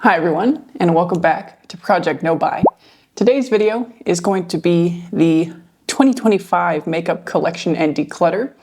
Hi everyone, and welcome back to Project No Buy. Today's video is going to be the 2025 makeup collection and declutter.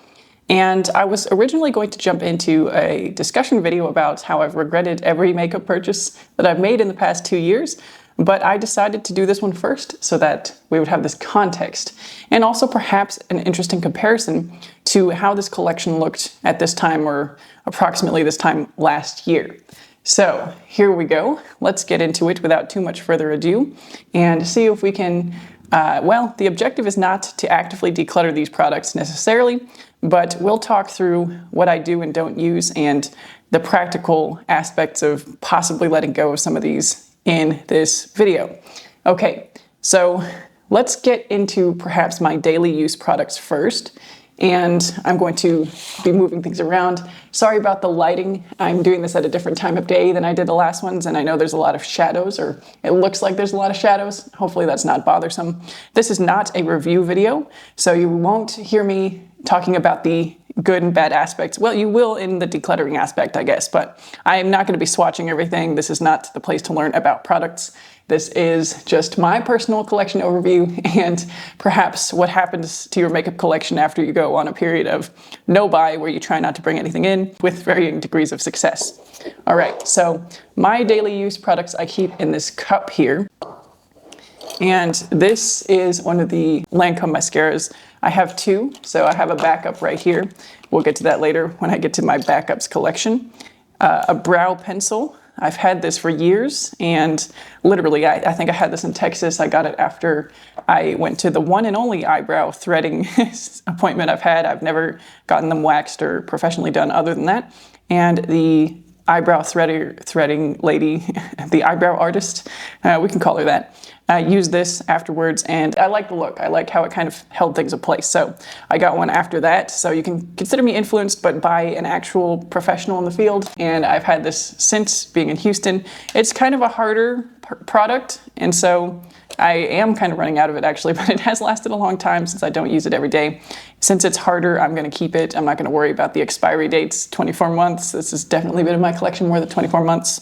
And I was originally going to jump into a discussion video about how I've regretted every makeup purchase that I've made in the past 2 years, but I decided to do this one first so that we would have this context and also perhaps an interesting comparison to how this collection looked at this time or approximately this time last year. So here we go. Let's get into it without too much further ado and see if we can, the objective is not to actively declutter these products necessarily, but we'll talk through what I do and don't use and the practical aspects of possibly letting go of some of these in this video. Okay, so let's get into perhaps my daily use products first. And I'm going to be moving things around. Sorry about the lighting. I'm doing this at a different time of day than I did the last ones, and I know there's a lot of shadows, or it looks like there's a lot of shadows. Hopefully that's not bothersome. This is not a review video, so you won't hear me talking about the good and bad aspects. Well, you will in the decluttering aspect, I guess, but I'm not going to be swatching everything. This is not the place to learn about products. This is just my personal collection overview and perhaps what happens to your makeup collection after you go on a period of no buy where you try not to bring anything in with varying degrees of success. All right, so my daily use products I keep in this cup here. And this is one of the Lancome mascaras. I have two, so I have a backup right here. We'll get to that later when I get to my backups collection. A brow pencil. I've had this for years, and literally, I think I had this in Texas. I got it after I went to the one and only eyebrow threading appointment I've had. I've never gotten them waxed or professionally done other than that. And the eyebrow threading lady, the eyebrow artist, we can call her that, used this afterwards, and I like the look. I like how it kind of held things in place. So I got one after that. So you can consider me influenced, but by an actual professional in the field. And I've had this since being in Houston. It's kind of a harder product, and so I am kind of running out of it actually, but it has lasted a long time since I don't use it every day. Since it's harder, I'm going to keep it. I'm not going to worry about the expiry dates, 24 months. This has definitely been in my collection more than 24 months.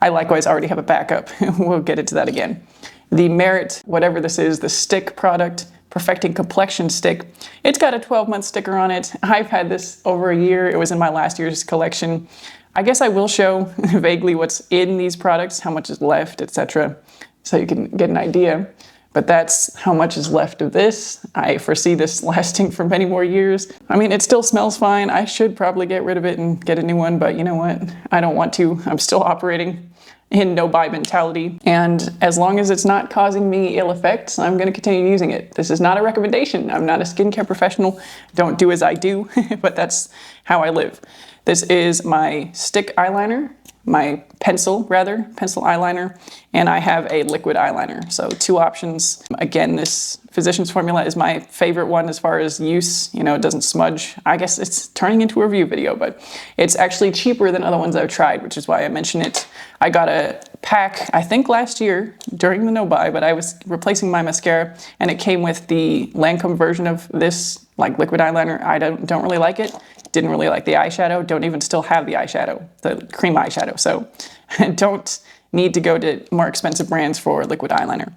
I likewise already have a backup. We'll get into that again. The Merit, whatever this is, the stick product, Perfecting Complexion Stick. It's got a 12-month sticker on it. I've had this over a year. It was in my last year's collection. I guess I will show vaguely what's in these products, how much is left, etc., so you can get an idea. But that's how much is left of this. I foresee this lasting for many more years. I mean, it still smells fine. I should probably get rid of it and get a new one, but you know what? I don't want to. I'm still operating in no buy mentality. And as long as it's not causing me ill effects, I'm going to continue using it. This is not a recommendation. I'm not a skincare professional. Don't do as I do, but that's how I live. This is my stick eyeliner, my pencil eyeliner, and I have a liquid eyeliner. So two options. Again, this Physicians Formula is my favorite one as far as use. You know, it doesn't smudge. I guess it's turning into a review video, but it's actually cheaper than other ones I've tried, which is why I mention it. I got a pack, I think last year during the no buy, but I was replacing my mascara and it came with the Lancome version of this like liquid eyeliner. I don't really like it. Didn't really like the eyeshadow. Don't even still have the eyeshadow, the cream eyeshadow. So don't need to go to more expensive brands for liquid eyeliner.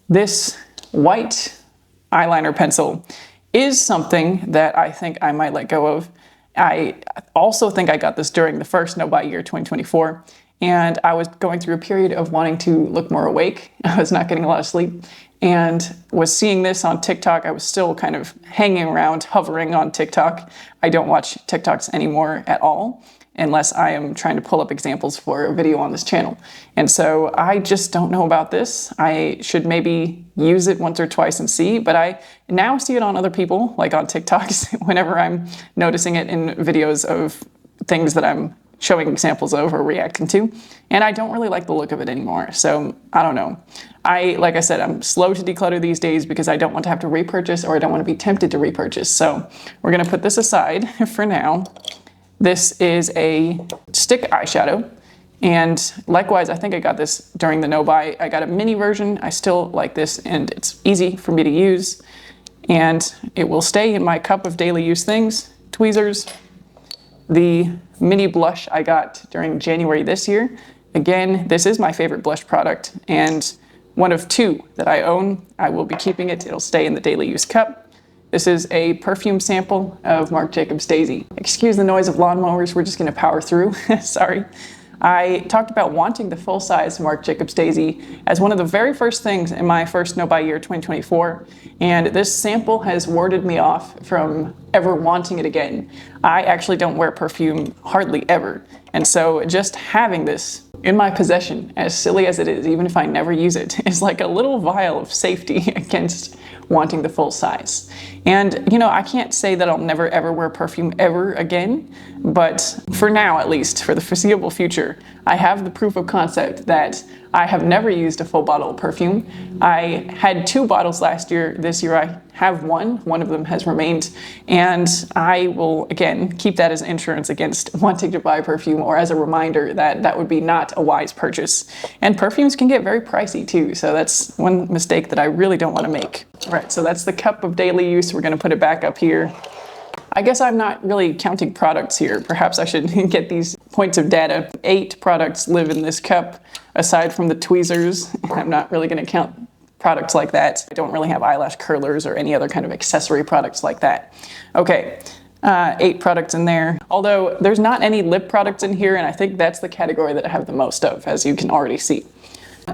This white eyeliner pencil is something that I think I might let go of. I also think I got this during the first no buy year, 2024. And I was going through a period of wanting to look more awake. I was not getting a lot of sleep and was seeing this on TikTok. I was still kind of hanging around, hovering on TikTok. I don't watch TikToks anymore at all, unless I am trying to pull up examples for a video on this channel. And so I just don't know about this. I should maybe use it once or twice and see, but I now see it on other people, like on TikToks, whenever I'm noticing it in videos of things that I'm showing examples of or reacting to, and I don't really like the look of it anymore. So I don't know. Like I said, I'm slow to declutter these days because I don't want to have to repurchase or I don't want to be tempted to repurchase. So we're gonna put this aside for now. This is a stick eyeshadow, and likewise, I think I got this during the no buy. I got a mini version. I still like this, and it's easy for me to use, and it will stay in my cup of daily use things. Tweezers. The mini blush I got during January this year again, this is my favorite blush product and one of two that I own. I will be keeping it. It'll stay in the daily use cup. This is a perfume sample of Marc Jacobs Daisy. Excuse the noise of lawnmowers, we're just gonna power through, sorry. I talked about wanting the full-size Marc Jacobs Daisy as one of the very first things in my first no-buy year 2024, and this sample has warded me off from ever wanting it again. I actually don't wear perfume hardly ever, and so just having this in my possession, as silly as it is, even if I never use it, is like a little vial of safety against wanting the full size. And you know, I can't say that I'll never ever wear perfume ever again, but for now, at least for the foreseeable future, I have the proof of concept that I have never used a full bottle of perfume. I had 2 bottles last year. This year I have one of them has remained, and I will again keep that as insurance against wanting to buy perfume, or as a reminder that that would be not a wise purchase. And perfumes can get very pricey too, so that's one mistake that I really don't want to make. All right, so that's the cup of daily use. We're going to put it back up here. I guess I'm not really counting products here. Perhaps I should get these points of data. 8 products live in this cup, aside from the tweezers. I'm not really going to count products like that. I don't really have eyelash curlers or any other kind of accessory products like that. Okay, 8 products in there. Although there's not any lip products in here, and I think that's the category that I have the most of, as you can already see.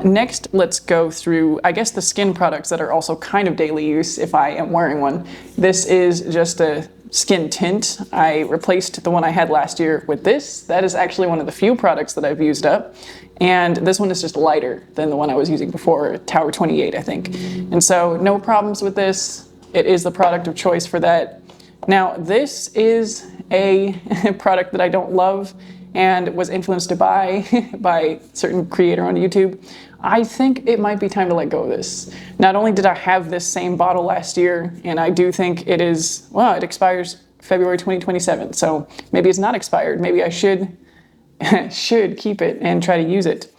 Next, let's go through, I guess, the skin products that are also kind of daily use if I am wearing one. This is just a skin tint. I replaced the one I had last year with this. That is actually one of the few products that I've used up. And this one is just lighter than the one I was using before, Tower 28, I think. And so no problems with this. It is the product of choice for that. Now, this is a product that I don't love and was influenced to buy by a certain creator on YouTube. I think it might be time to let go of this. Not only did I have this same bottle last year, and I do think it is, well, it expires February 2027, so maybe it's not expired. Maybe I should keep it and try to use it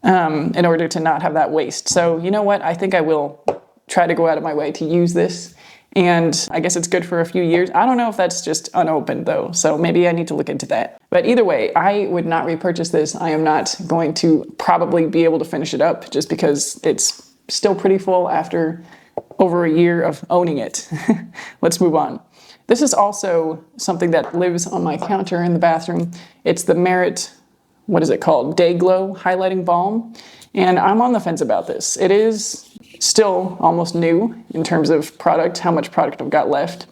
in order to not have that waste. So you know what? I think I will try to go out of my way to use this. And I guess it's good for a few years. I don't know if that's just unopened though, so maybe I need to look into that. But either way, I would not repurchase this. I am not going to probably be able to finish it up just because it's still pretty full after over a year of owning it. Let's move on. This is also something that lives on my counter in the bathroom. It's the Merit, what is it called? Day Glow Highlighting Balm. And I'm on the fence about this. It is still almost new in terms of product, how much product I've got left.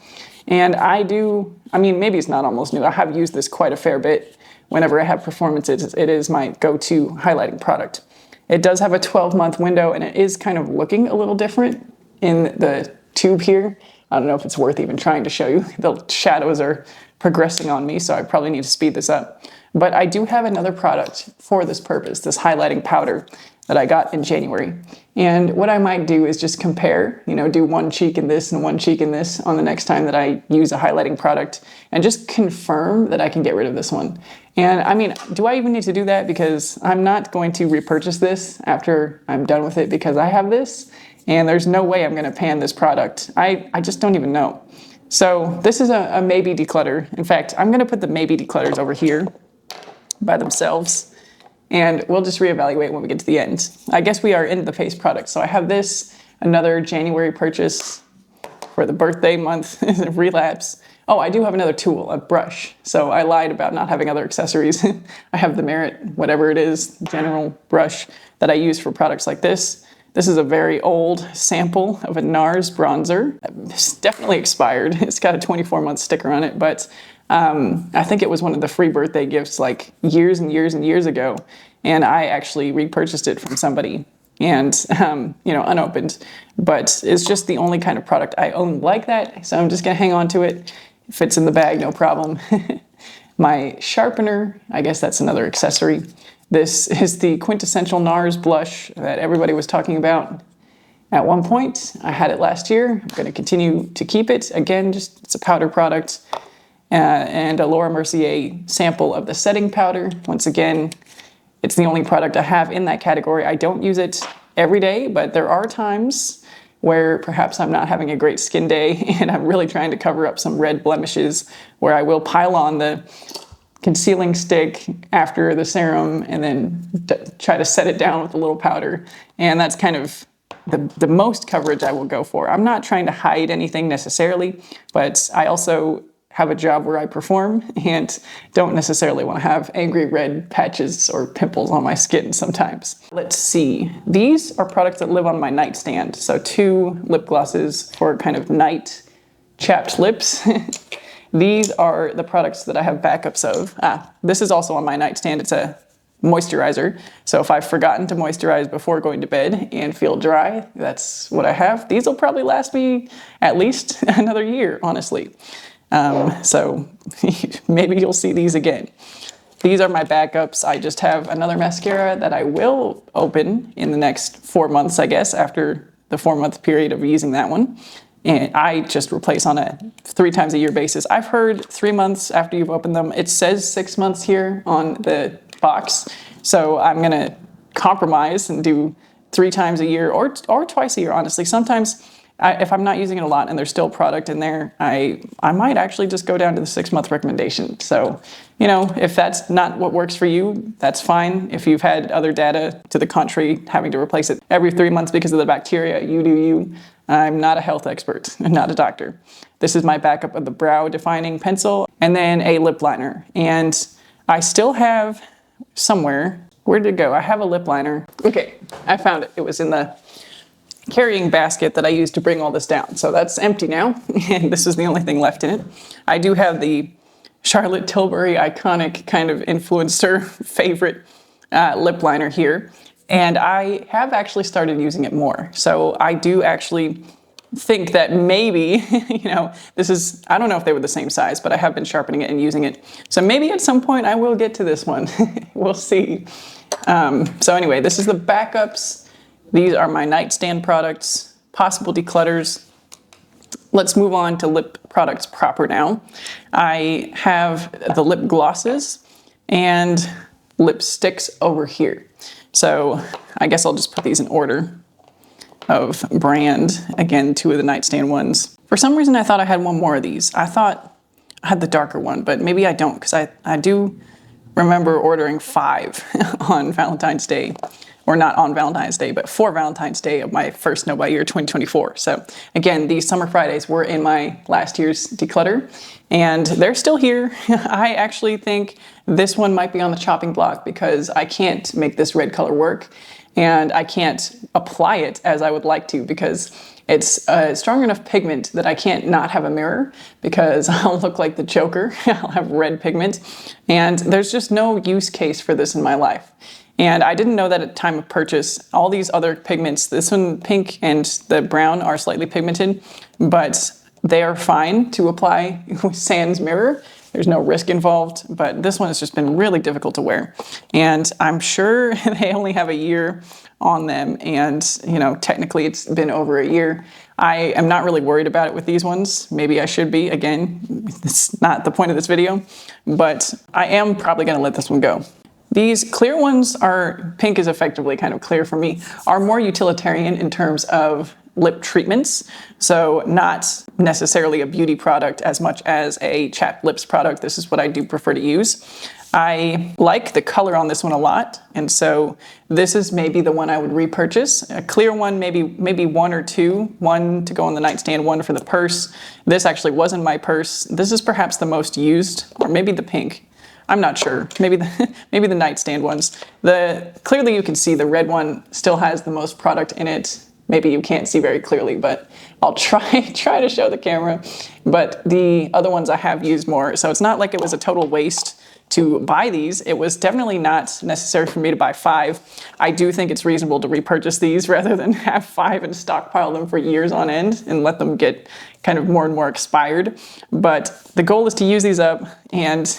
And I mean, maybe it's not almost new. I have used this quite a fair bit. Whenever I have performances, it is my go-to highlighting product. It does have a 12-month window, and it is kind of looking a little different in the tube here. I don't know if it's worth even trying to show you. The shadows are progressing on me, so I probably need to speed this up. But I do have another product for this purpose, this highlighting powder that I got in January. And what I might do is just compare, do one cheek in this and one cheek in this on the next time that I use a highlighting product, and just confirm that I can get rid of this one. And I mean, do I even need to do that? Because I'm not going to repurchase this after I'm done with it because I have this, and there's no way I'm gonna pan this product. I just don't even know. So this is a maybe declutter. In fact, I'm gonna put the maybe declutters over here by themselves, and we'll just reevaluate when we get to the end. I guess we are into the face product. So I have this, another January purchase for the birthday month, relapse. Oh, I do have another tool, a brush. So I lied about not having other accessories. I have the Merit, whatever it is, general brush that I use for products like this. This is a very old sample of a NARS bronzer. It's definitely expired. It's got a 24-month sticker on it, but I think it was one of the free birthday gifts like years and years and years ago. And I actually repurchased it from somebody and, unopened. But it's just the only kind of product I own like that. So I'm just gonna hang on to it. It fits in the bag, no problem. My sharpener, I guess that's another accessory. This is the quintessential NARS blush that everybody was talking about at one point. I had it last year. I'm gonna continue to keep it. Again, it's a powder product. And a Laura Mercier sample of the setting powder. Once again, it's the only product I have in that category. I don't use it every day, but there are times where perhaps I'm not having a great skin day and I'm really trying to cover up some red blemishes, where I will pile on the concealing stick after the serum and then try to set it down with a little powder. And that's kind of the most coverage I will go for. I'm not trying to hide anything necessarily, but I also have a job where I perform and don't necessarily want to have angry red patches or pimples on my skin sometimes. Let's see. These are products that live on my nightstand. So 2 lip glosses for kind of night chapped lips. These are the products that I have backups of. This is also on my nightstand. It's a moisturizer. So if I've forgotten to moisturize before going to bed and feel dry, that's what I have. These will probably last me at least another year, honestly. So maybe you'll see these again. These are my backups. I just have another mascara that I will open in the next 4 months, I guess, after the 4-month period of using that one. And I just replace on a 3 times a year basis. I've heard 3 months after you've opened them. It says 6 months here on the box. So I'm gonna compromise and do 3 times a year or twice a year, honestly. Sometimes if I'm not using it a lot and there's still product in there, I might actually just go down to the 6-month recommendation. So, you know, if that's not what works for you, that's fine. If you've had other data to the contrary, having to replace it every 3 months because of the bacteria, you do you. I'm not a health expert, I'm not a doctor. This is my backup of the brow defining pencil and then a lip liner. And I still have somewhere, where did it go? I have a lip liner. Okay, I found it. It was in the carrying basket that I used to bring all this down. So that's empty now, and this is the only thing left in it. I do have the Charlotte Tilbury iconic kind of influencer favorite lip liner here, and I have actually started using it more. So I do actually think that maybe, you know, this is, I don't know if they were the same size, but I have been sharpening it and using it. So maybe at some point I will get to this one. We'll see. So anyway, this is the backups. These are my nightstand products, possible declutters. Let's move on to lip products proper now. I have the lip glosses and lipsticks over here. So I guess I'll just put these in order of brand. Again, 2 of the nightstand ones. For some reason, I thought I had one more of these. I thought I had the darker one, but maybe I don't, because I do remember ordering 5 on Valentine's Day. Or not on Valentine's Day, but for Valentine's Day of my first No Buy year 2024. So again, these Summer Fridays were in my last year's declutter, and they're still here. I actually think this one might be on the chopping block because I can't make this red color work, and I can't apply it as I would like to because it's a strong enough pigment that I can't not have a mirror because I'll look like the Joker. I'll have red pigment, and there's just no use case for this in my life. And I didn't know that at time of purchase. All these other pigments, this one pink and the brown are slightly pigmented, but they are fine to apply with sans mirror. There's no risk involved, but this one has just been really difficult to wear. And I'm sure they only have a year on them, and you know, technically it's been over a year. I am not really worried about it with these ones. Maybe I should be. Again, it's not the point of this video, but I am probably gonna let this one go. These clear ones are, pink is effectively kind of clear for me, are more utilitarian in terms of lip treatments. So not necessarily a beauty product as much as a chapped lips product. This is what I do prefer to use. I like the color on this one a lot, and so this is maybe the one I would repurchase. A clear one, maybe 1 or 2. 1 to go on the nightstand, 1 for the purse. This actually was in my purse. This is perhaps the most used, or maybe the pink. I'm not sure. Maybe the nightstand ones. Clearly you can see the red one still has the most product in it. Maybe you can't see very clearly, but I'll try to show the camera. But the other ones I have used more. So it's not like it was a total waste to buy these. It was definitely not necessary for me to buy 5. I do think it's reasonable to repurchase these rather than have 5 and stockpile them for years on end and let them get kind of more and more expired. But the goal is to use these up and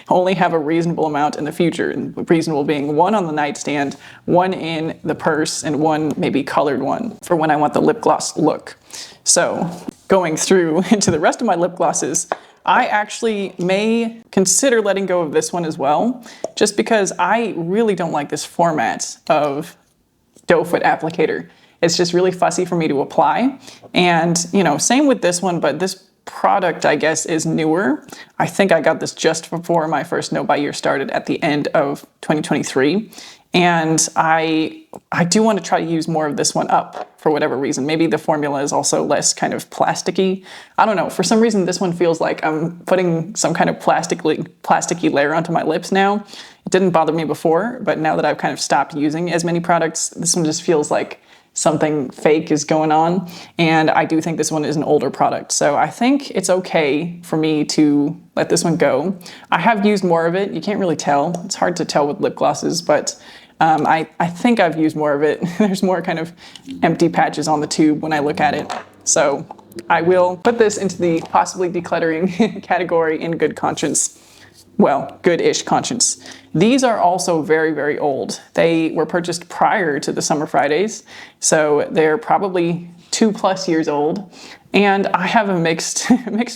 only have a reasonable amount in the future. And reasonable being 1 on the nightstand, 1 in the purse, and 1 maybe colored one for when I want the lip gloss look. So going through into the rest of my lip glosses, I actually may consider letting go of this one as well, just because I really don't like this format of doe foot applicator. It's just really fussy for me to apply. And, you know, same with this one, but this product, I guess, is newer. I think I got this just before my first No Buy year started at the end of 2023. And I do want to try to use more of this one up for whatever reason. Maybe the formula is also less kind of plasticky. I don't know. For some reason, this one feels like I'm putting some kind of plasticky layer onto my lips now. It didn't bother me before, but now that I've kind of stopped using as many products, this one just feels like something fake is going on. And I do think this one is an older product. So I think it's okay for me to let this one go. I have used more of it. You can't really tell. It's hard to tell with lip glosses, but I think I've used more of it. There's more kind of empty patches on the tube when I look at it. So I will put this into the possibly decluttering category in good conscience. Well, good-ish conscience. These are also very, very old. They were purchased prior to the Summer Fridays, so they're probably 2+ years old. And I have a mixed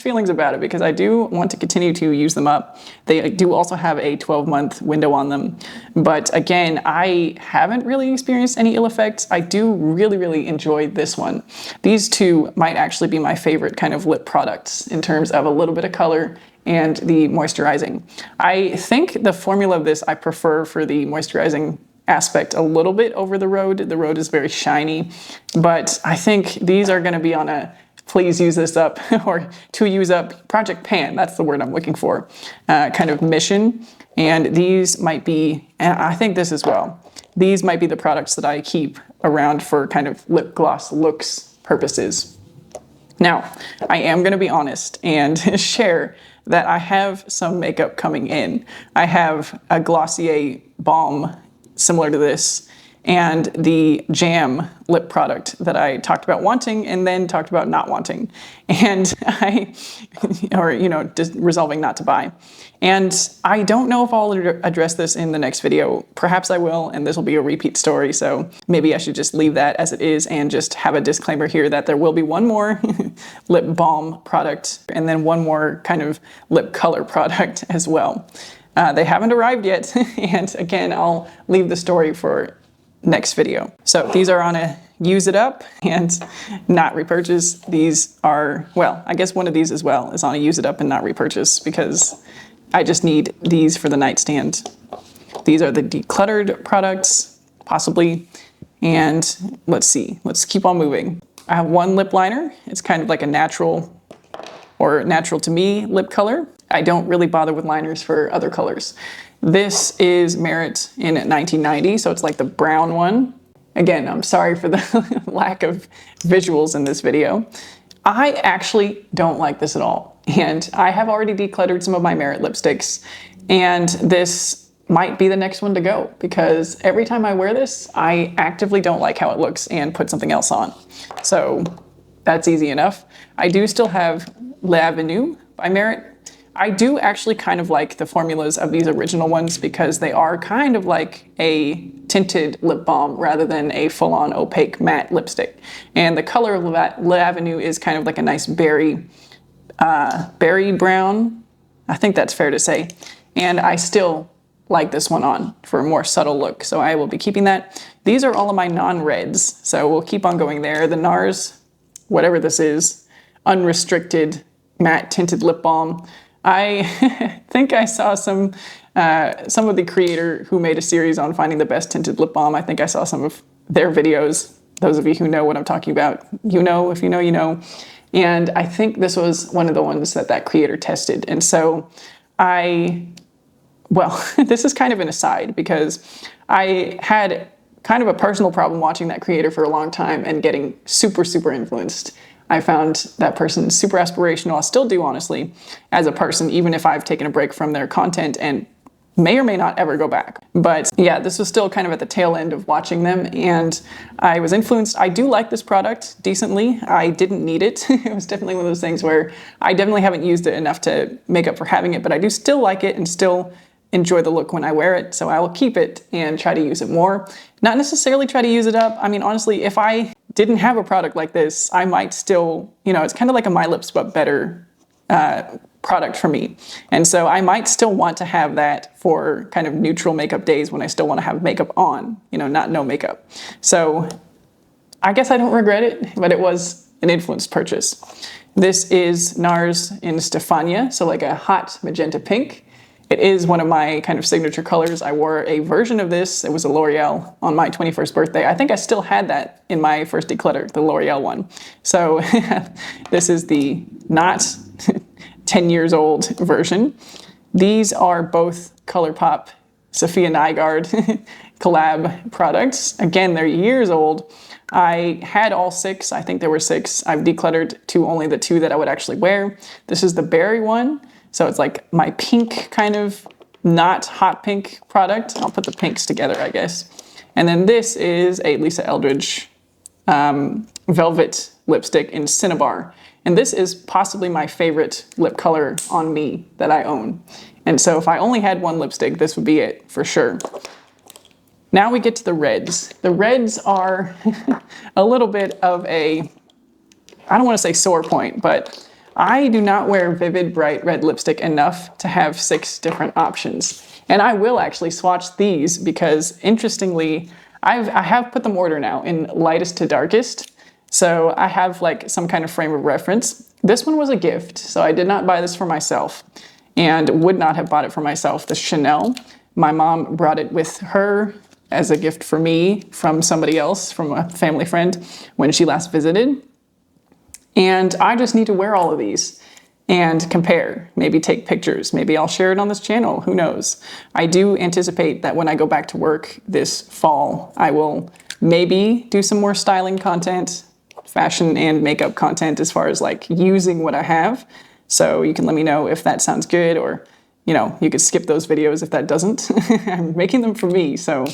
feelings about it because I do want to continue to use them up. They do also have a 12-month window on them. But again, I haven't really experienced any ill effects. I do really, really enjoy this one. These two might actually be my favorite kind of lip products in terms of a little bit of color and the moisturizing. I think the formula of this I prefer for the moisturizing aspect a little bit over the Rhode. The Rhode is very shiny, but I think these are going to be on a please use this up or to use up Project Pan, that's the word I'm looking for, kind of mission. And these might be, and I think this as well, these might be the products that I keep around for kind of lip gloss looks purposes. Now, I am going to be honest and share that I have some makeup coming in. I have a Glossier balm similar to this and the Jam lip product that I talked about wanting and then talked about not wanting. And just resolving not to buy. And I don't know if I'll address this in the next video. Perhaps I will, and this will be a repeat story. So maybe I should just leave that as it is and just have a disclaimer here that there will be one more lip balm product and then one more kind of lip color product as well. They haven't arrived yet. And again, I'll leave the story for next video. So these are on a use it up and not repurchase. These are, well, I guess one of these as well is on a use it up and not repurchase because I just need these for the nightstand. These are the decluttered products, possibly. And let's see, let's keep on moving. I have one lip liner. It's kind of like a natural or natural to me lip color. I don't really bother with liners for other colors. This is Merit in 1990, so it's like the brown one. Again, I'm sorry for the lack of visuals in this video. I actually don't like this at all. And I have already decluttered some of my Merit lipsticks, and this might be the next one to go because every time I wear this, I actively don't like how it looks and put something else on. So that's easy enough. I do still have L'Avenue by Merit. I do actually kind of like the formulas of these original ones because they are kind of like a tinted lip balm rather than a full-on opaque matte lipstick. And the color of L'Avenue is kind of like a nice berry brown. I think that's fair to say. And I still like this one on for a more subtle look. So I will be keeping that. These are all of my non-reds. So we'll keep on going there. The NARS, whatever this is, unrestricted matte tinted lip balm. I think I saw some of the creator who made a series on finding the best tinted lip balm. I think I saw some of their videos. Those of you who know what I'm talking about, you know, if you know, you know. And I think this was one of the ones that creator tested. And so this is kind of an aside because I had kind of a personal problem watching that creator for a long time and getting super, super influenced. I found that person super aspirational. I still do, honestly, as a person, even if I've taken a break from their content and may or may not ever go back. But yeah, this was still kind of at the tail end of watching them and I was influenced. I do like this product decently. I didn't need it. It was definitely one of those things where I definitely haven't used it enough to make up for having it, but I do still like it and still enjoy the look when I wear it. So I will keep it and try to use it more. Not necessarily try to use it up. I mean, honestly, if I didn't have a product like this, I might still, it's kind of like a My Lips But Better product for me. And so I might still want to have that for kind of neutral makeup days when I still want to have makeup on, not no makeup. So I guess I don't regret it, but it was an influenced purchase. This is NARS in Stefania, so like a hot magenta pink. It is one of my kind of signature colors. I wore a version of this. It was a L'Oreal on my 21st birthday. I think I still had that in my first Declutter, the L'Oreal one. So this is the not 10 years old version. These are both ColourPop Sophia Nygaard collab products. Again, they're years old. I had all 6. I think there were 6. I've decluttered to only the 2 that I would actually wear. This is the berry one. So it's like my pink kind of not hot pink product. I'll put the pinks together, I guess. And then this is a Lisa Eldridge velvet lipstick in Cinnabar. And this is possibly my favorite lip color on me that I own. And so if I only had one lipstick, this would be it for sure. Now we get to the reds. The reds are a little bit of a, I don't want to say sore point, but I do not wear vivid bright red lipstick enough to have 6 different options. And I will actually swatch these because interestingly, I have put them order now in lightest to darkest. So I have like some kind of frame of reference. This one was a gift, so I did not buy this for myself and would not have bought it for myself. The Chanel, my mom brought it with her as a gift for me from somebody else, from a family friend when she last visited. And I just need to wear all of these and compare, maybe take pictures. Maybe I'll share it on this channel, who knows? I do anticipate that when I go back to work this fall, I will maybe do some more styling content, fashion and makeup content as far as like using what I have. So you can let me know if that sounds good, or, you know, you could skip those videos if that doesn't. I'm making them for me. So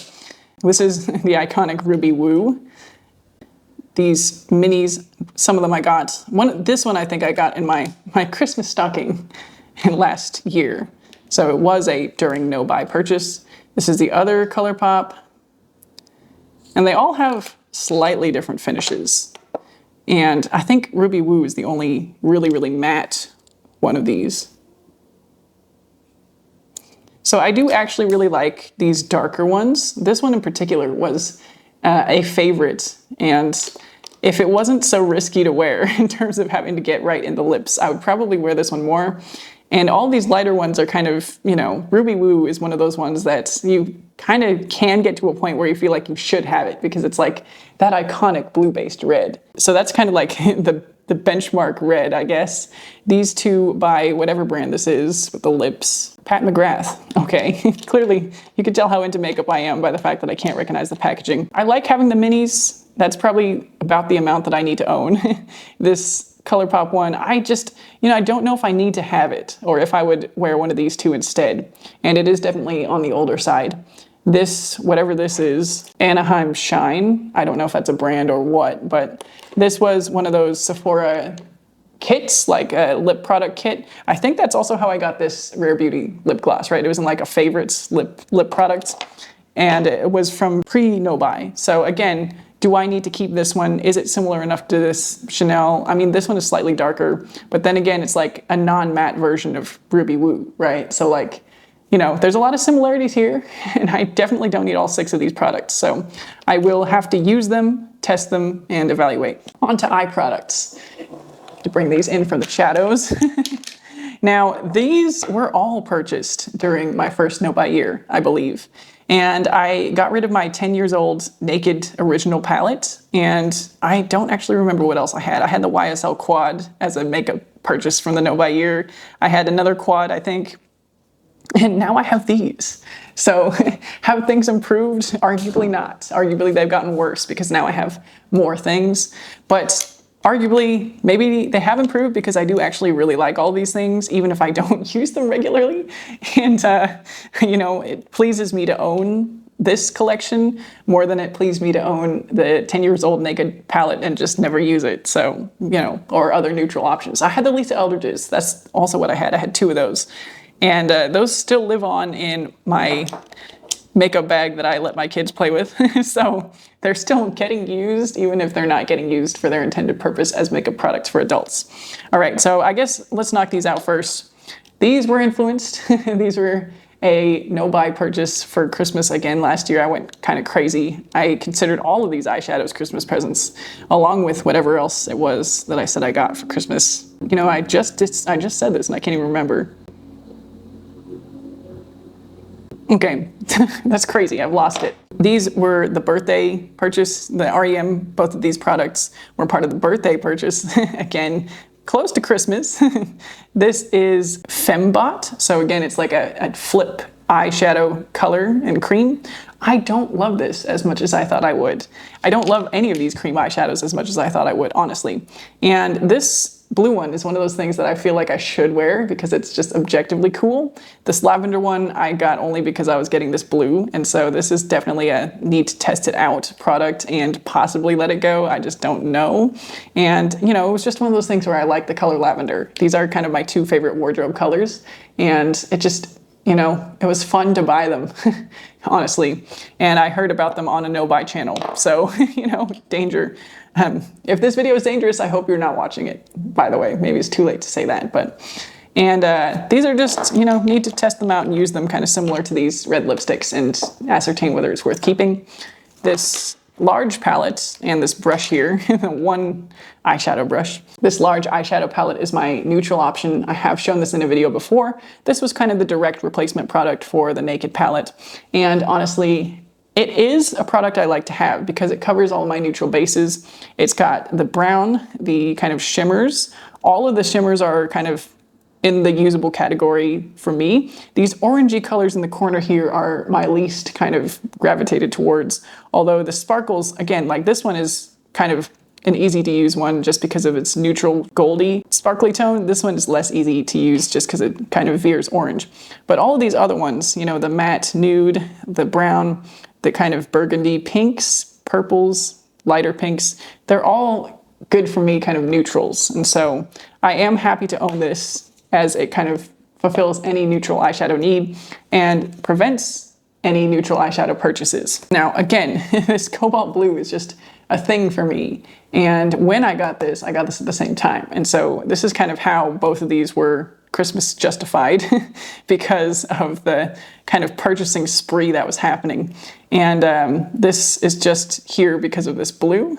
this is the iconic Ruby Woo. These minis, some of them I got. This one I think I got in my Christmas stocking last year. So it was a during no buy purchase. This is the other ColourPop. And they all have slightly different finishes. And I think Ruby Woo is the only really, really matte one of these. So I do actually really like these darker ones. This one in particular was a favorite, and if it wasn't so risky to wear in terms of having to get right in the lips, I would probably wear this one more. And all these lighter ones are kind of, you know, Ruby Woo is one of those ones that you kind of can get to a point where you feel like you should have it because it's like that iconic blue-based red. So that's kind of like the benchmark red, I guess. These two by whatever brand this is with the lips. Pat McGrath. Okay, clearly you can tell how into makeup I am by the fact that I can't recognize the packaging. I like having the minis. That's probably about the amount that I need to own. This ColourPop one, I just, you know, I don't know if I need to have it or if I would wear one of these two instead. And it is definitely on the older side. This, whatever this is, Anaheim Shine. I don't know if that's a brand or what, but this was one of those Sephora kits, like a lip product kit. I think that's also how I got this Rare Beauty lip gloss, right? It was in like a favorites lip products, and it was from pre-no buy. So again, do I need to keep this one? Is it similar enough to this Chanel? I mean, this one is slightly darker, but then again, it's like a non-matte version of Ruby Woo, right? So like, you know, there's a lot of similarities here, and I definitely don't need all 6 of these products. So I will have to use them, test them, and evaluate. On to eye products. To bring these in from the shadows. Now, these were all purchased during my first no buy year, I believe. And I got rid of my 10 years old Naked Original palette, and I don't actually remember what else I had. I had the YSL Quad as a makeup purchase from the no buy year. I had another quad, I think. And now I have these. So have things improved? Arguably not. Arguably they've gotten worse because now I have more things. But arguably, maybe they have improved because I do actually really like all these things, even if I don't use them regularly. And, you know, it pleases me to own this collection more than it pleased me to own the 10 years old Naked palette and just never use it. So, you know, or other neutral options. I had the Lisa Eldridge's. That's also what I had. I had 2 of those. And those still live on in my makeup bag that I let my kids play with. So they're still getting used, even if they're not getting used for their intended purpose as makeup products for adults. All right, so I guess let's knock these out first. These were influenced. These were a no-buy purchase for Christmas again last year. I went kind of crazy. I considered all of these eyeshadows Christmas presents, along with whatever else it was that I said I got for Christmas. You know, I just said this and I can't even remember. Okay, that's crazy. I've lost it. These were the birthday purchase, the REM, both of these products were part of the birthday purchase. Again, close to Christmas. This is Fembot. So again, it's like a flip eyeshadow color and cream. I don't love this as much as I thought I would. I don't love any of these cream eyeshadows as much as I thought I would, honestly. And this blue one is one of those things that I feel like I should wear because it's just objectively cool. This lavender one I got only because I was getting this blue, and so this is definitely a need to test it out product and possibly let it go. I just don't know. And you know, it was just one of those things where I like the color lavender. These are kind of my two favorite wardrobe colors, and it just, you know, it was fun to buy them, honestly. And I heard about them on a no-buy channel. So, you know, danger. If this video is dangerous, I hope you're not watching it, by the way. Maybe it's too late to say that, but. And these are just, you know, need to test them out and use them kind of similar to these red lipsticks and ascertain whether it's worth keeping. This large palette and this brush here, one eyeshadow brush. This large eyeshadow palette is my neutral option. I have shown this in a video before. This was kind of the direct replacement product for the Naked palette. And honestly, it is a product I like to have because it covers all my neutral bases. It's got the brown, the kind of shimmers. All of the shimmers are kind of in the usable category for me. These orangey colors in the corner here are my least kind of gravitated towards. Although the sparkles, again, like this one is kind of an easy to use one just because of its neutral goldy sparkly tone. This one is less easy to use just because it kind of veers orange. But all of these other ones, you know, the matte nude, the brown, the kind of burgundy pinks, purples, lighter pinks, they're all good for me kind of neutrals. And so I am happy to own this as it kind of fulfills any neutral eyeshadow need and prevents any neutral eyeshadow purchases. Now, again, this cobalt blue is just a thing for me. And when I got this at the same time. And so this is kind of how both of these were Christmas justified because of the kind of purchasing spree that was happening. And this is just here because of this blue.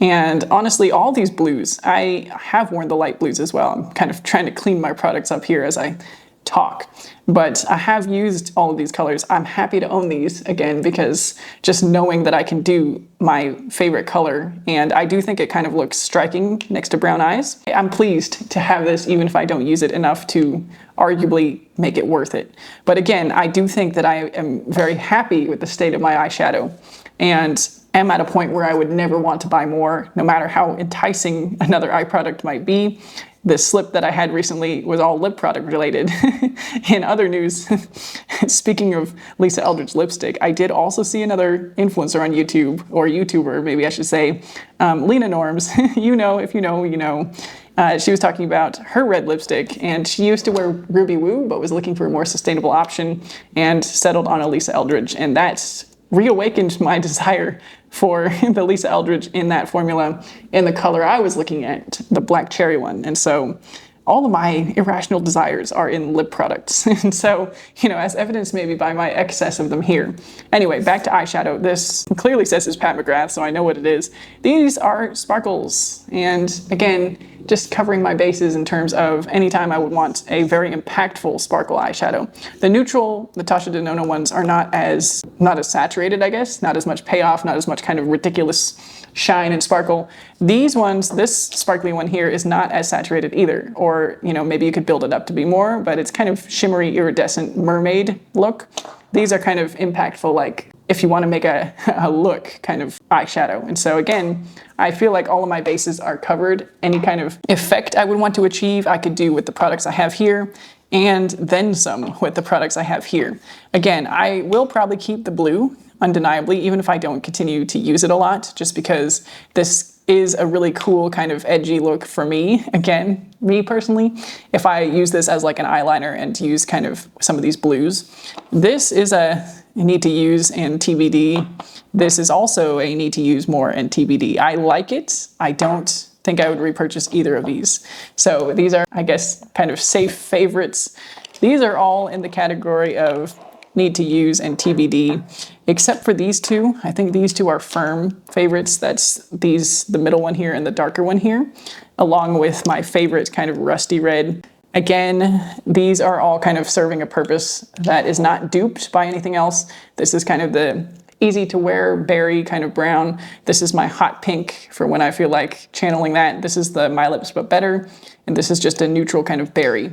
And honestly, all these blues, I have worn the light blues as well. I'm kind of trying to clean my products up here as I talk. But I have used all of these colors. I'm happy to own these again because just knowing that I can do my favorite color, and I do think it kind of looks striking next to brown eyes. I'm pleased to have this even if I don't use it enough to arguably make it worth it. But again, I do think that I am very happy with the state of my eyeshadow and am at a point where I would never want to buy more, no matter how enticing another eye product might be. The slip that I had recently was all lip product related. In other news, speaking of Lisa Eldridge lipstick, I did also see another influencer on YouTube, or YouTuber, maybe I should say, Lena Norms. You know, if you know, you know. She was talking about her red lipstick, and she used to wear Ruby Woo, but was looking for a more sustainable option and settled on a Lisa Eldridge. And that's reawakened my desire for the Lisa Eldridge in that formula in the color I was looking at, the black cherry one. And so all of my irrational desires are in lip products. And so, you know, as evidenced maybe by my excess of them here. Anyway, back to eyeshadow. This clearly says it's Pat McGrath, so I know what it is. These are sparkles. And again, just covering my bases in terms of anytime I would want a very impactful sparkle eyeshadow. The neutral Natasha Denona ones are not as saturated, I guess, not as much payoff, not as much kind of ridiculous shine and sparkle. These ones, this sparkly one here is not as saturated either, or, you know, maybe you could build it up to be more, but it's kind of shimmery, iridescent mermaid look. These are kind of impactful, like if you want to make a look kind of eyeshadow. And so again, I feel like all of my bases are covered. Any kind of effect I would want to achieve, I could do with the products I have here, and then some with the products I have here. Again, I will probably keep the blue, undeniably, even if I don't continue to use it a lot, just because this is a really cool kind of edgy look for me. Again, me personally, if I use this as like an eyeliner and use kind of some of these blues. This is a need to use and TBD. This is also a need to use more and TBD. I like it. I don't think I would repurchase either of these. So these are, I guess, kind of safe favorites. These are all in the category of need to use and TBD, except for these two. I think these two are firm favorites. That's the middle one here and the darker one here, along with my favorite kind of rusty red. Again, these are all kind of serving a purpose that is not duped by anything else. This is kind of the easy to wear berry kind of brown. This is my hot pink for when I feel like channeling that. This is the My Lips But Better, and this is just a neutral kind of berry.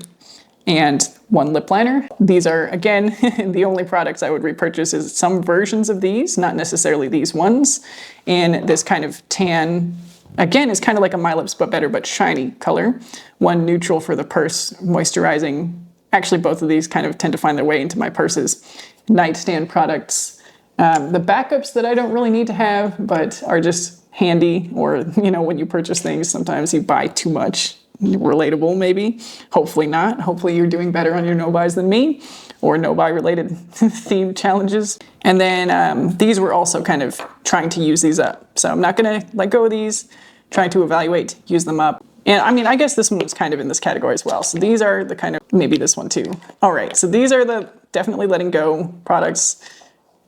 And one lip liner. These are, again, the only products I would repurchase is some versions of these, not necessarily these ones. And this kind of tan, again, is kind of like a My Lips But Better, but shiny color. One neutral for the purse, moisturizing. Actually, both of these kind of tend to find their way into my purses. Nightstand products. The backups that I don't really need to have, but are just handy, or, you know, when you purchase things, sometimes you buy too much. Relatable, maybe. Hopefully not. Hopefully you're doing better on your no-buys than me, or no-buy related theme challenges. And then these were also kind of trying to use these up. So I'm not going to let go of these, trying to evaluate, use them up. And I mean, I guess this one was kind of in this category as well. So these are the kind of, maybe this one too. All right, so these are the definitely letting go products.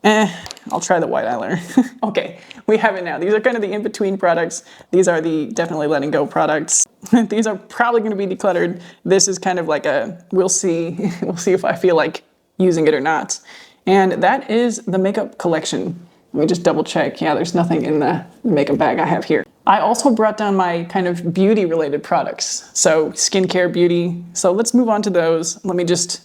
I'll try the white eyeliner. Okay, we have it now. These are kind of the in-between products. These are the definitely letting go products. These are probably going to be decluttered. This is kind of like a, we'll see. We'll see if I feel like using it or not. And that is the makeup collection. Let me just double check. Yeah, there's nothing in the makeup bag I have here. I also brought down my kind of beauty related products. So skincare, beauty. So let's move on to those. Let me just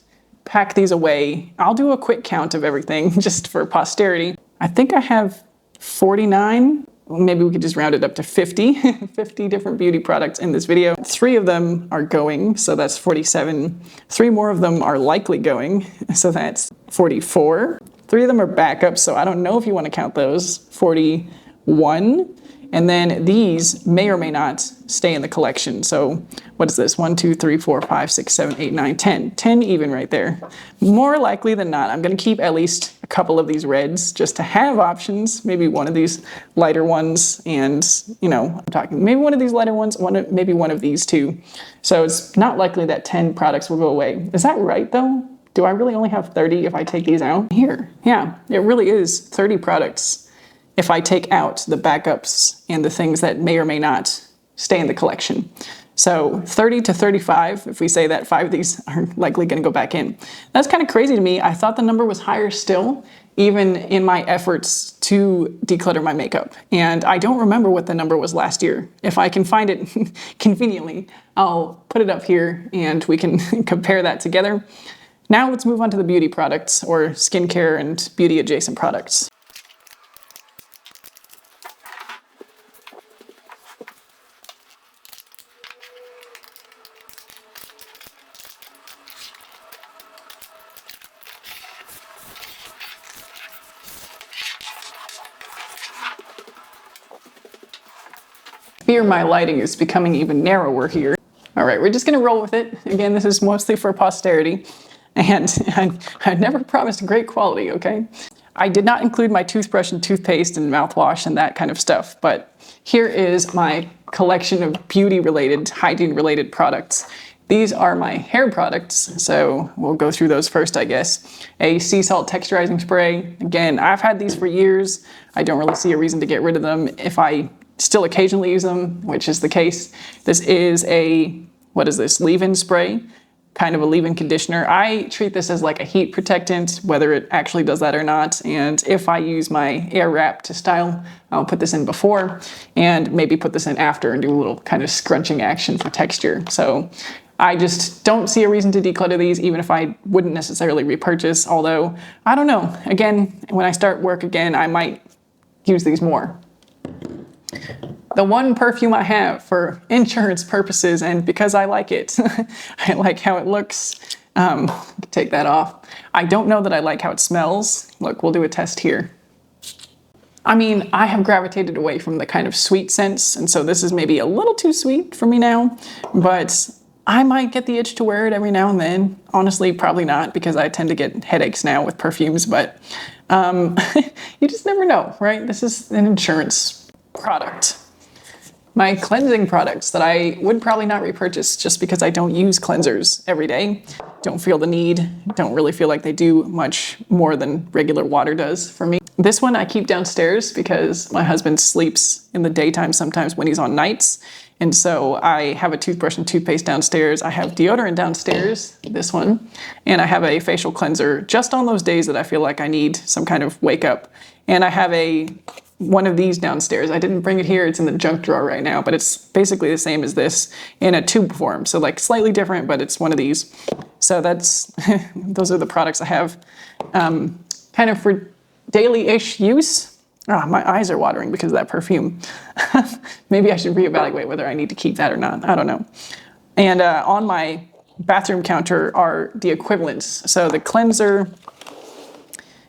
pack these away. I'll do a quick count of everything just for posterity. I think I have 49. Maybe we could just round it up to 50. 50 different beauty products in this video. 3 of them are going, so that's 47. 3 more of them are likely going, so that's 44. 3 of them are backups, so I don't know if you want to count those. 41. And then these may or may not stay in the collection. So what is this? 1, 2, 3, 4, 5, 6, 7, 8, 9, 10. 10 even right there. More likely than not, I'm going to keep at least a couple of these reds just to have options. Maybe one of these lighter ones, and, you know, I'm talking maybe one of these lighter ones, maybe one of these too. So it's not likely that 10 products will go away. Is that right though? Do I really only have 30 if I take these out? Here, yeah, it really is 30 products if I take out the backups and the things that may or may not stay in the collection. So 30 to 35, if we say that 5 of these are likely going to go back in. That's kind of crazy to me. I thought the number was higher still, even in my efforts to declutter my makeup. And I don't remember what the number was last year. If I can find it conveniently, I'll put it up here and we can compare that together. Now let's move on to the beauty products, or skincare and beauty adjacent products. Fear my lighting is becoming even narrower here. All right, we're just gonna roll with it. Again, this is mostly for posterity, and I never promised great quality, okay? I did not include my toothbrush and toothpaste and mouthwash and that kind of stuff, but here is my collection of beauty-related, hygiene-related products. These are my hair products, so we'll go through those first, I guess. A sea salt texturizing spray. Again, I've had these for years. I don't really see a reason to get rid of them if I still occasionally use them, which is the case. This is a, what is this, leave-in spray, kind of a leave-in conditioner. I treat this as like a heat protectant, whether it actually does that or not. And if I use my air wrap to style, I'll put this in before and maybe put this in after and do a little kind of scrunching action for texture. So I just don't see a reason to declutter these, even if I wouldn't necessarily repurchase, although I don't know. Again, when I start work again, I might use these more. The one perfume I have for insurance purposes and because I like it. I like how it looks. Take that off. I don't know that I like how it smells. Look, we'll do a test here. I mean, I have gravitated away from the kind of sweet scents, and so this is maybe a little too sweet for me now, but I might get the itch to wear it every now and then. Honestly, probably not, because I tend to get headaches now with perfumes, but you just never know, right? This is an insurance product. My cleansing products that I would probably not repurchase just because I don't use cleansers every day. don't feel the need, don't really feel like they do much more than regular water does for me. This one I keep downstairs because my husband sleeps in the daytime sometimes when he's on nights. And so I have a toothbrush and toothpaste downstairs. I have deodorant downstairs, this one, and I have a facial cleanser just on those days that I feel like I need some kind of wake up. And I have one of these downstairs. I didn't bring it here, it's in the junk drawer right now, but it's basically the same as this in a tube form. So like slightly different, but it's one of these. So that's, those are the products I have kind of for daily-ish use. Oh, my eyes are watering because of that perfume. Maybe I should reevaluate whether I need to keep that or not. I don't know. And on my bathroom counter are the equivalents. So the cleanser,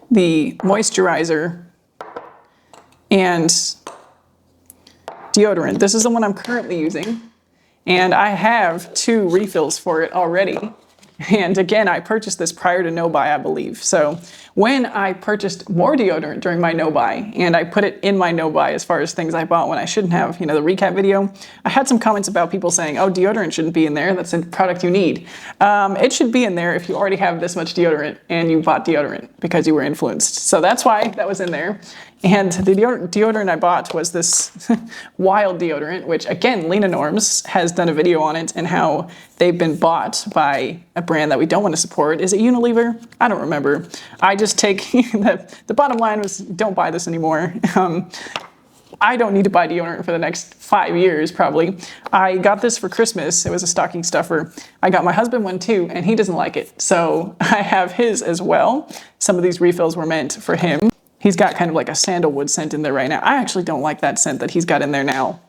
the moisturizer, and deodorant. This is the one I'm currently using. And I have 2 refills for it already. And again, I purchased this prior to no-buy, I believe. So when I purchased more deodorant during my no-buy, and I put it in my no-buy as far as things I bought when I shouldn't have, the recap video, I had some comments about people saying, oh, deodorant shouldn't be in there. That's a product you need. It should be in there if you already have this much deodorant and you bought deodorant because you were influenced. So that's why that was in there. And the deodorant I bought was this wild deodorant, which again, Lena Norms has done a video on it and how they've been bought by a brand that we don't want to support. Is it Unilever? I don't remember. I just take, the bottom line was don't buy this anymore. I don't need to buy deodorant for the next 5 years, probably. I got this for Christmas. It was a stocking stuffer. I got my husband one too, and he doesn't like it. So I have his as well. Some of these refills were meant for him. He's got kind of like a sandalwood scent in there right now. I actually don't like that scent that he's got in there now.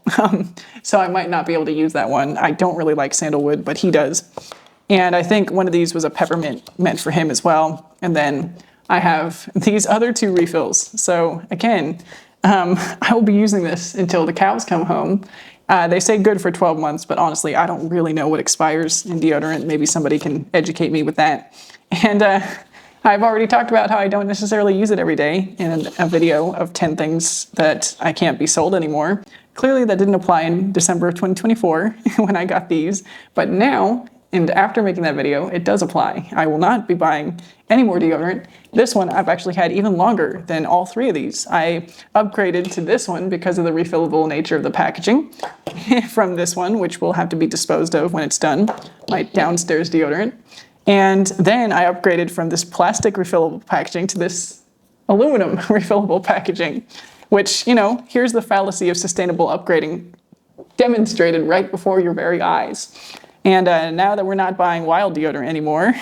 So I might not be able to use that one. I don't really like sandalwood, but he does. And I think one of these was a peppermint meant for him as well. And then I have these other 2 refills. So again, I will be using this until the cows come home. They say good for 12 months, but honestly, I don't really know what expires in deodorant. Maybe somebody can educate me with that. And I've already talked about how I don't necessarily use it every day in a video of 10 things that I can't be sold anymore. Clearly that didn't apply in December of 2024 when I got these, but now, and after making that video, it does apply. I will not be buying any more deodorant. This one I've actually had even longer than all 3 of these. I upgraded to this one because of the refillable nature of the packaging from this one, which will have to be disposed of when it's done, my downstairs deodorant. And then I upgraded from this plastic refillable packaging to this aluminum refillable packaging, which, here's the fallacy of sustainable upgrading demonstrated right before your very eyes. And now that we're not buying wild deodorant anymore,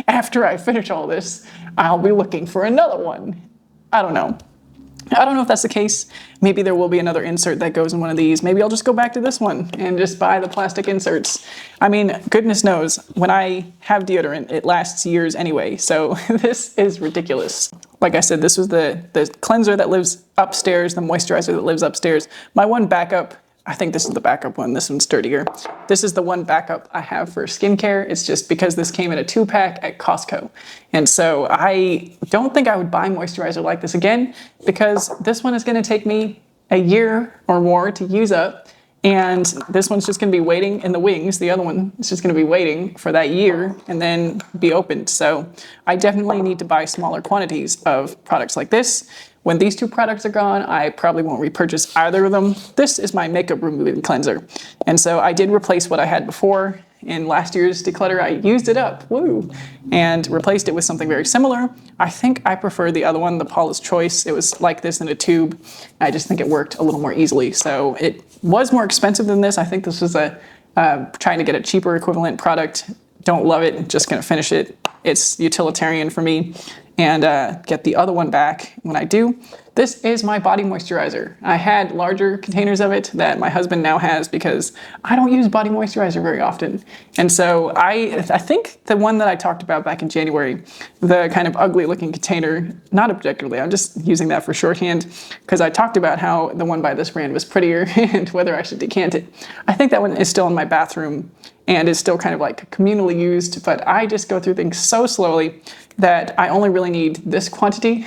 after I finish all this, I'll be looking for another one. I don't know. I don't know if that's the case. Maybe there will be another insert that goes in one of these. Maybe I'll just go back to this one and just buy the plastic inserts. I mean, goodness knows, when I have deodorant, it lasts years anyway. So this is ridiculous. Like I said, this was the cleanser that lives upstairs, the moisturizer that lives upstairs. My one backup, I think this is the backup one. This one's sturdier. This is the one backup I have for skincare. It's just because this came in a 2-pack at Costco. And so I don't think I would buy moisturizer like this again because this one is going to take me a year or more to use up. And this one's just going to be waiting in the wings. The other one is just going to be waiting for that year and then be opened. So I definitely need to buy smaller quantities of products like this. When these 2 products are gone, I probably won't repurchase either of them. This is my makeup removing cleanser. And so I did replace what I had before. In last year's Declutter, I used it up, woo, and replaced it with something very similar. I think I prefer the other one, the Paula's Choice. It was like this in a tube. I just think it worked a little more easily. So it was more expensive than this. I think this was trying to get a cheaper equivalent product. Don't love it, just gonna finish it. It's utilitarian for me. And get the other one back when I do. This is my body moisturizer. I had larger containers of it that my husband now has because I don't use body moisturizer very often. And so I think the one that I talked about back in January, the kind of ugly looking container, not objectively, I'm just using that for shorthand because I talked about how the one by this brand was prettier and whether I should decant it. I think that one is still in my bathroom and is still kind of like communally used, but I just go through things so slowly that I only really need this quantity.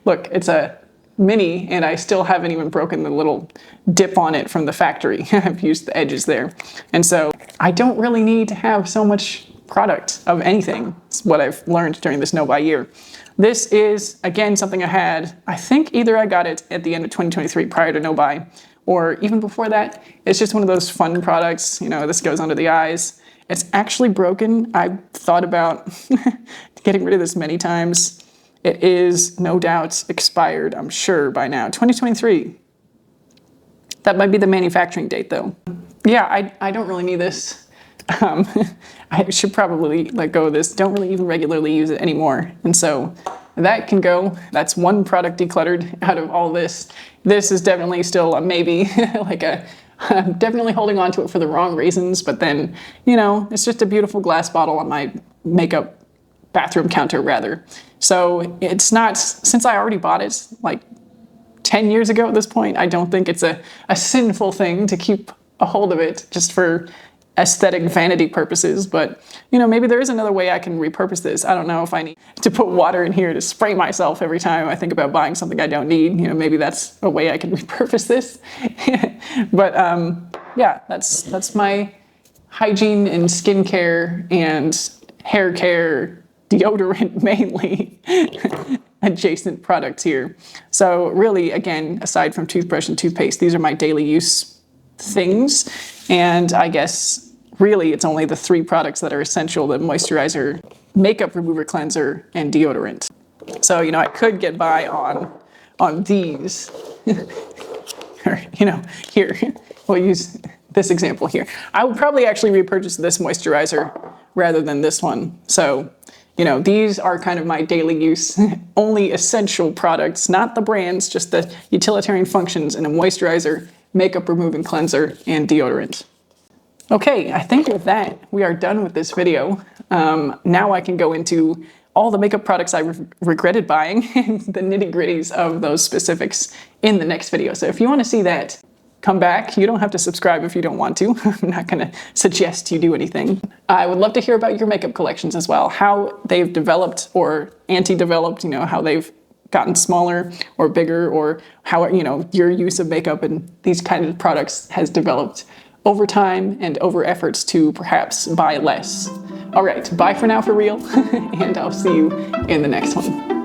Look, it's a mini and I still haven't even broken the little dip on it from the factory. I've used the edges there. And so I don't really need to have so much product of anything. It's what I've learned during this no-buy year. This is, again, something I had, I think either I got it at the end of 2023 prior to no-buy, or even before that. It's just one of those fun products. You know, this goes under the eyes. It's actually broken. I've thought about getting rid of this many times. It is no doubt expired, I'm sure, by now. 2023. That might be the manufacturing date, though. Yeah, I don't really need this. I should probably let go of this. Don't really even regularly use it anymore. And so that can go. That's one product decluttered out of all this. This is definitely still a maybe, I'm definitely holding on to it for the wrong reasons, but then, you know, it's just a beautiful glass bottle on my makeup bathroom counter, rather. So it's not, since I already bought it like 10 years ago at this point, I don't think it's a sinful thing to keep a hold of it just for aesthetic vanity purposes. But, you know, maybe there is another way I can repurpose this. I don't know if I need to put water in here to spray myself every time I think about buying something I don't need. You know, maybe that's a way I can repurpose this. But yeah, that's my hygiene and skincare and hair care, deodorant mainly, adjacent products here. So really, again, aside from toothbrush and toothpaste, these are my daily use things. And I guess really it's only the 3 products that are essential: the moisturizer, makeup remover cleanser, and deodorant. So, you know, I could get by on these. Or, you know, here, we'll use this example here. I would probably actually repurchase this moisturizer rather than this one. So, you know, these are kind of my daily use, only essential products, not the brands, just the utilitarian functions in a moisturizer, makeup removing cleanser, and deodorant. Okay, I think with that, we are done with this video. Now I can go into all the makeup products I regretted buying and the nitty-gritties of those specifics in the next video. So if you want to see that, come back. You don't have to subscribe if you don't want to. I'm not going to suggest you do anything. I would love to hear about your makeup collections as well, how they've developed or anti-developed, you know, how they've gotten smaller or bigger, or how, you know, your use of makeup and these kinds of products has developed over time and over efforts to perhaps buy less. All right, bye for now for real, and I'll see you in the next one.